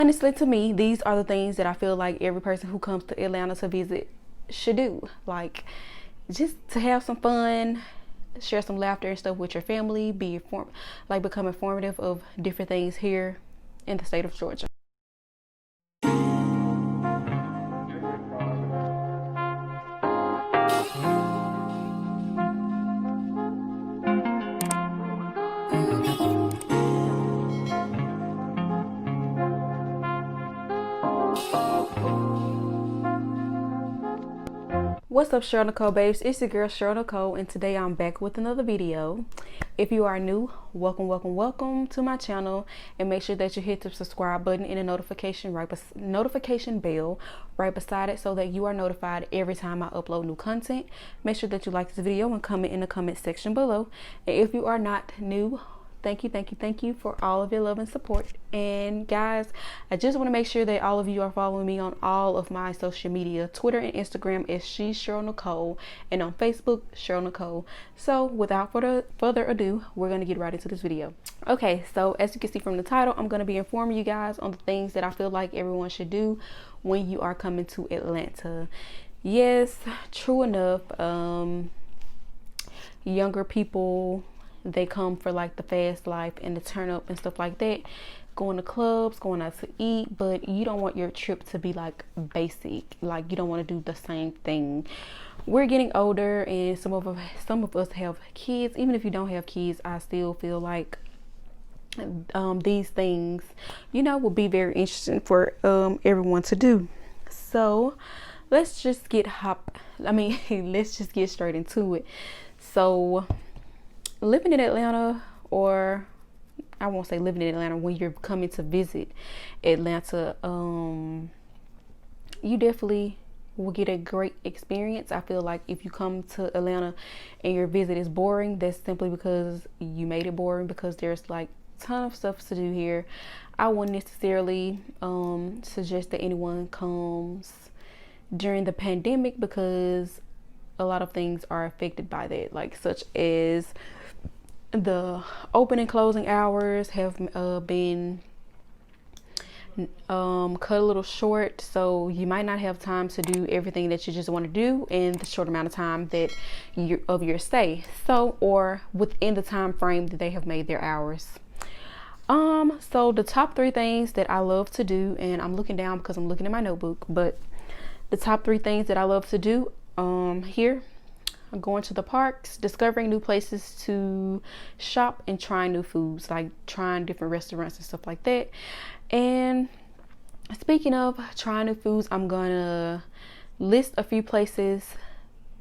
Honestly, to me, these are the things that I feel like every person who comes to Atlanta to visit should do. Like, just to have some fun, share some laughter and stuff with your family, become informative of different things here in the state of Georgia. What's up, Shaun babes? It's your girl Shaun, and today I'm back with another video. If you are new, welcome to my channel, and make sure that you hit the subscribe button and the notification bell right beside it, so that you are notified every time I upload new content. Make sure that you like this video and comment in the comment section below. And if you are not new, thank you for all of your love and support. And guys, I just want to make sure that all of you are following me on all of my social media. Twitter and Instagram is She's Cheryl Nicole, and on Facebook, Cheryl Nicole. So without further ado, we're going to get right into this video. Okay, so as you can see from the title, I'm going to be informing you guys on the things that I feel like everyone should do when you are coming to Atlanta. Yes, true enough, younger people, they come for like the fast life and the turn up and stuff like that, going to clubs, going out to eat, but you don't want your trip to be like basic. Like, you don't want to do the same thing. We're getting older, and some of us have kids. Even if you don't have kids, I still feel like these things, will be very interesting for everyone to do. So let's just get let's just get straight into it. So living in Atlanta, or I won't say living in Atlanta, when you're coming to visit Atlanta, you definitely will get a great experience. I feel like if you come to Atlanta and your visit is boring, that's simply because you made it boring, because there's like a ton of stuff to do here. I wouldn't necessarily suggest that anyone comes during the pandemic, because a lot of things are affected by that, like such as the open and closing hours have been cut a little short, so you might not have time to do everything that you just want to do in the short amount of time that of your stay, or within the time frame that they have made their hours. So the top 3 things that I love to do, and I'm looking down because I'm looking at my notebook, but the top 3 things that I love to do here: going to the parks, discovering new places to shop, and trying new foods, like trying different restaurants and stuff like that. And speaking of trying new foods, I'm gonna list a few places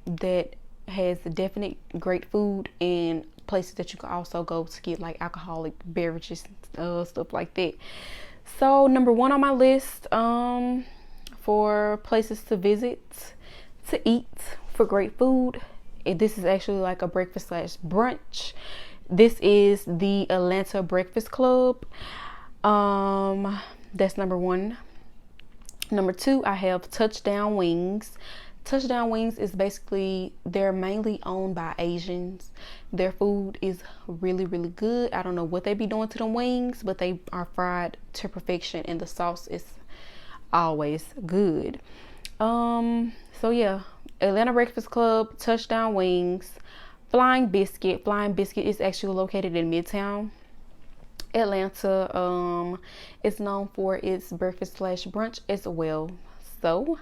that has definite great food, and places that you can also go to get like alcoholic beverages, stuff like that. So number 1 on my list for places to visit, to eat for great food, this is actually like a breakfast / brunch. This is the Atlanta Breakfast Club. That's number 1. Number 2, I have Touchdown Wings. Touchdown Wings is basically, they're mainly owned by Asians. Their food is really good. I don't know what they be doing to them wings, but they are fried to perfection, and the sauce is always good. So yeah, Atlanta Breakfast Club, Touchdown Wings, Flying Biscuit. Flying Biscuit is actually located in Midtown Atlanta. It's known for its breakfast / brunch as well. So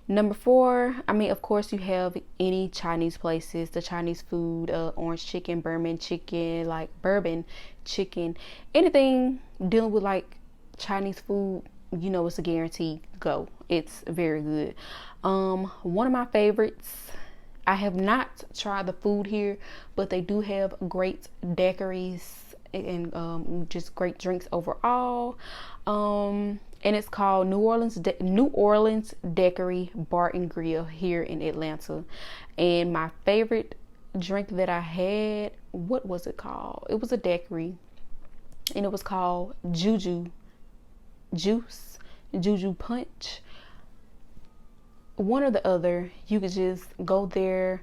number 4, of course, you have any Chinese places, the Chinese food, orange chicken, bourbon chicken, anything dealing with like Chinese food, it's a guaranteed go. It's very good. One of my favorites, I have not tried the food here, but they do have great daiquiris and just great drinks overall. And it's called New Orleans Daiquiri Bar and Grill here in Atlanta. And my favorite drink that I had, what was it called? It was a daiquiri, and it was called Juju Punch, one or the other. You could just go there,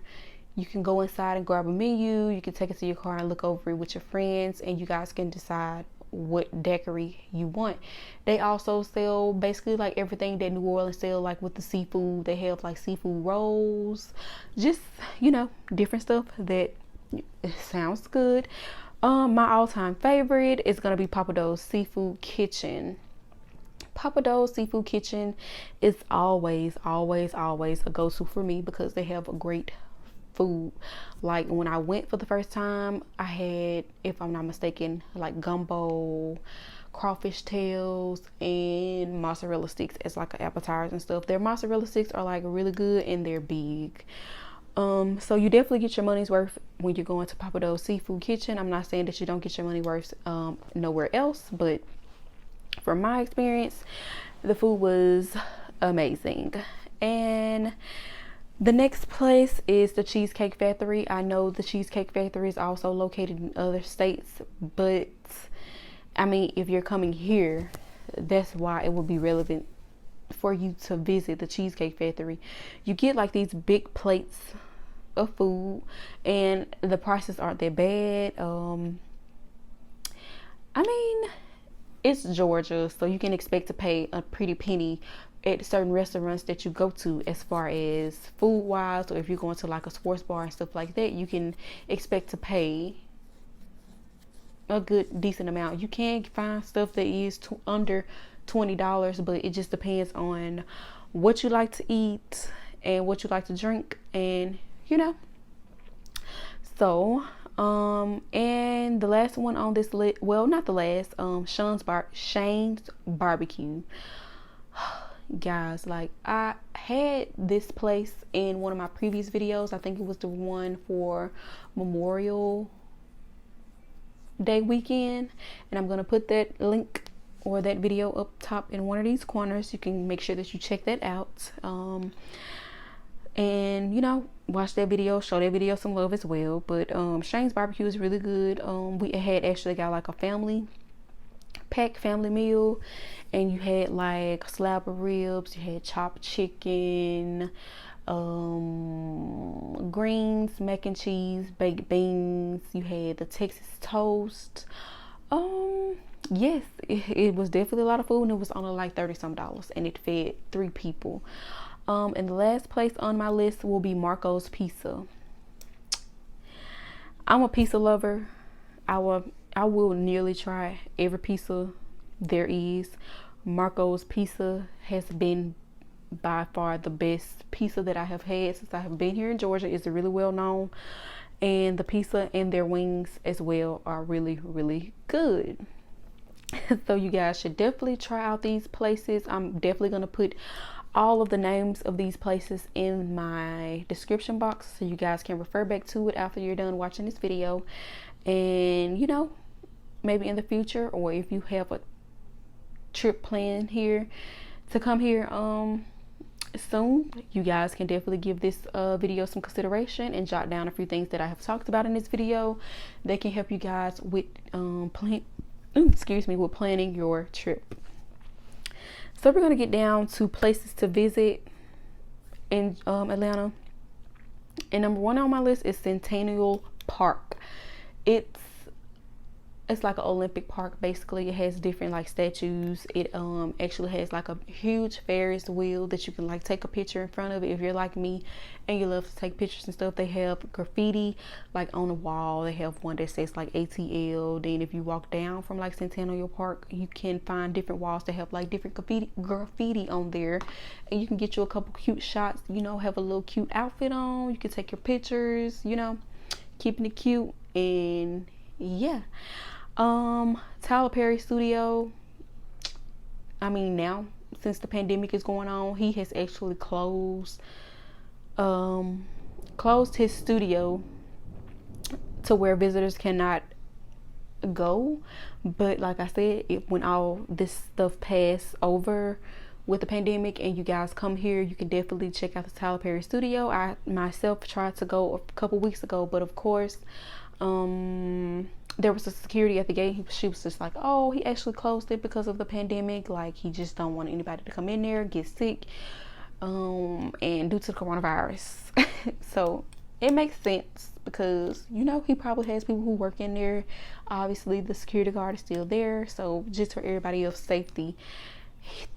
you can go inside and grab a menu, you can take it to your car and look over it with your friends, and you guys can decide what daiquiri you want. They also sell basically like everything that New Orleans sell, like with the seafood. They have like seafood rolls, just, you know, different stuff that sounds good. My all-time favorite is gonna be Pappadeaux Seafood Kitchen. Pappadeaux Seafood Kitchen is always a go-to for me because they have a great food. Like when I went for the first time, I had, if I'm not mistaken, like gumbo, crawfish tails, and mozzarella sticks as like appetizers and stuff. Their mozzarella sticks are like really good and they're big. So you definitely get your money's worth when you're going to Pappadeaux Seafood Kitchen. I'm not saying that you don't get your money worth nowhere else, but from my experience, the food was amazing. And the next place is the Cheesecake Factory. I know the Cheesecake Factory is also located in other states, but I mean, if you're coming here, that's why it would be relevant for you to visit the Cheesecake Factory. You get like these big plates of food and the prices aren't that bad. I mean, it's Georgia, so you can expect to pay a pretty penny at certain restaurants that you go to as far as food wise, or if you're going to like a sports bar and stuff like that, you can expect to pay a good decent amount. You can find stuff that is under $20, but it just depends on what you like to eat and what you like to drink, and you know. So and the last one on this list, well, not the last, Shane's Barbecue. Guys, like I had this place in one of my previous videos. I think it was the one for Memorial Day weekend, and I'm gonna put that link or that video up top in one of these corners. You can make sure that you check that out, and you know, watch that video, show that video some love as well. But Shane's Barbecue is really good. We had actually got like a family meal, and you had like slab of ribs, you had chopped chicken, greens, mac and cheese, baked beans, you had the Texas toast. Yes, it was definitely a lot of food, and it was only like $30 some, and it fed 3 people. And the last place on my list will be Marco's Pizza. I'm a pizza lover. I will nearly try every pizza there is. Marco's Pizza has been by far the best pizza that I have had since I have been here in Georgia. It's really well known, and the pizza and their wings as well are really, really good. So you guys should definitely try out these places. I'm definitely going to put all of the names of these places in my description box so you guys can refer back to it after you're done watching this video. And you know, maybe in the future, or if you have a trip planned here to come here soon, you guys can definitely give this video some consideration and jot down a few things that I have talked about in this video that can help you guys with with planning your trip. So we're going to get down to places to visit in Atlanta, and number 1 on my list is Centennial Park. It's like an Olympic park. Basically, it has different like statues. It actually has like a huge Ferris wheel that you can like take a picture in front of it if you're like me and you love to take pictures and stuff. They have graffiti like on the wall. They have one that says like ATL. Then if you walk down from like Centennial Park, you can find different walls that have like different graffiti on there, and you can get you a couple cute shots, you know, have a little cute outfit on. You can take your pictures, you know, keeping it cute. And yeah, Tyler Perry studio, I mean, now since the pandemic is going on, he has actually closed his studio to where visitors cannot go. But like I said, when all this stuff pass over with the pandemic and you guys come here, you can definitely check out the Tyler Perry studio. I myself tried to go a couple weeks ago, but of course there was a security at the gate. She was just like, oh, he actually closed it because of the pandemic. Like, he just don't want anybody to come in there, get sick, and due to the coronavirus. So it makes sense because, you know, he probably has people who work in there. Obviously the security guard is still there, so just for everybody else's safety,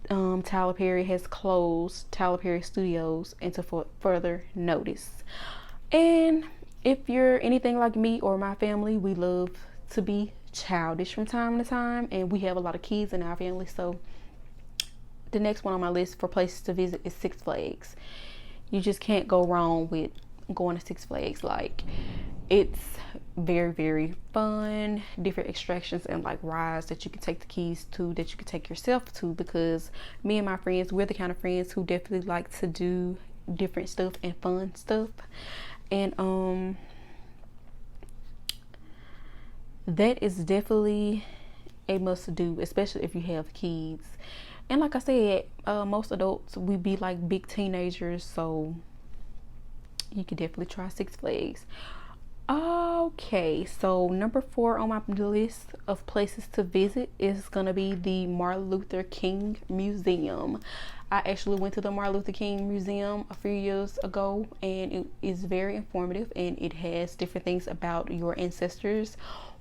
Tyler Perry has closed Tyler Perry Studios until further notice. And if you're anything like me or my family, we love to be childish from time to time, and we have a lot of kids in our family, so the next one on my list for places to visit is Six Flags. You just can't go wrong with going to Six Flags. Like, it's very, very fun, different attractions and like rides that you can take the kids to, that you can take yourself to, because me and my friends, we're the kind of friends who definitely like to do different stuff and fun stuff. And that is definitely a must do, especially if you have kids. And like I said, most adults, we be like big teenagers, so you could definitely try Six Flags. Okay, so number 4 on my list of places to visit is gonna be the Martin Luther King Museum. I actually went to the Martin Luther King Museum a few years ago, and it is very informative, and it has different things about your ancestors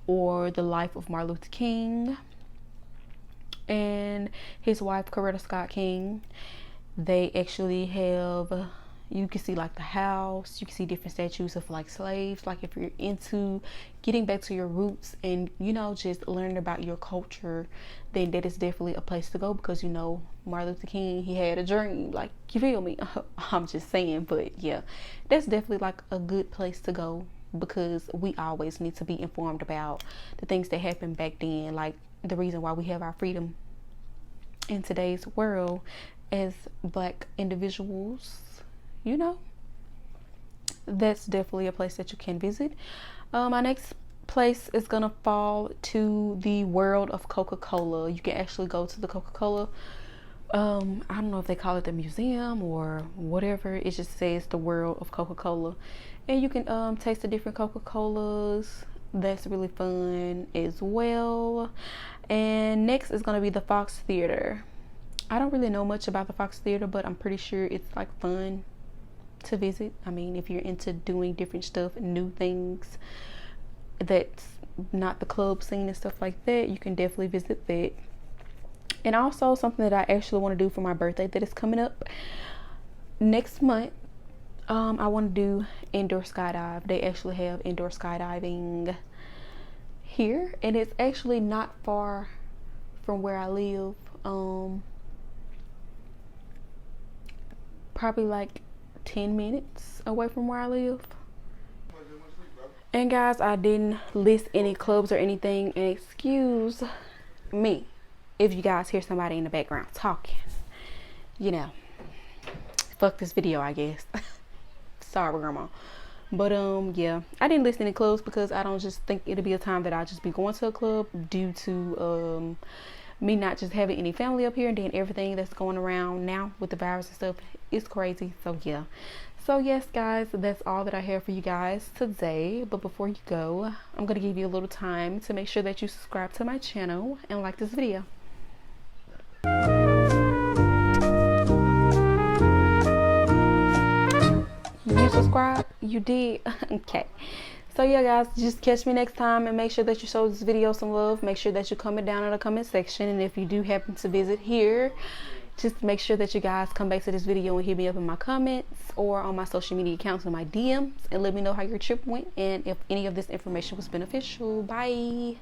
or the life of Martin Luther King and his wife Coretta Scott King. They actually have, you can see like the house, you can see different statues of like slaves. Like, if you're into getting back to your roots and, you know, just learning about your culture, then that is definitely a place to go, because, you know, Martin Luther King, he had a dream, like, you feel me? I'm just saying. But yeah, that's definitely like a good place to go, because we always need to be informed about the things that happened back then, like the reason why we have our freedom in today's world as Black individuals. You know, that's definitely a place that you can visit. My next place is gonna fall to the world of Coca-Cola. You can actually go to the Coca-Cola, I don't know if they call it the museum or whatever. It just says the world of Coca-Cola, and you can taste the different Coca-Colas. That's really fun as well. And next is gonna be the Fox Theater. I don't really know much about the Fox Theater, but I'm pretty sure it's like fun to visit. I mean, if you're into doing different stuff and new things that's not the club scene and stuff like that, you can definitely visit that. And also something that I actually want to do for my birthday that is coming up next month, I want to do indoor skydive. They actually have indoor skydiving here, and it's actually not far from where I live. Probably like 10 minutes away from where I live. And guys, I didn't list any clubs or anything, and excuse me if you guys hear somebody in the background talking. You know, fuck this video, I guess. Sorry, grandma. But yeah, I didn't list any clubs because I don't just think it'll be a time that I'll just be going to a club, due to me not just having any family up here, and then everything that's going around now with the virus and stuff is crazy. So yeah. So yes, guys, that's all that I have for you guys today. But before you go, I'm gonna give you a little time to make sure that you subscribe to my channel and like this video. You subscribe? You did? Okay. So yeah, guys, just catch me next time, and make sure that you show this video some love. Make sure that you comment down in the comment section, and if you do happen to visit here, just make sure that you guys come back to this video and hit me up in my comments or on my social media accounts and my DMs, and let me know how your trip went and if any of this information was beneficial. Bye.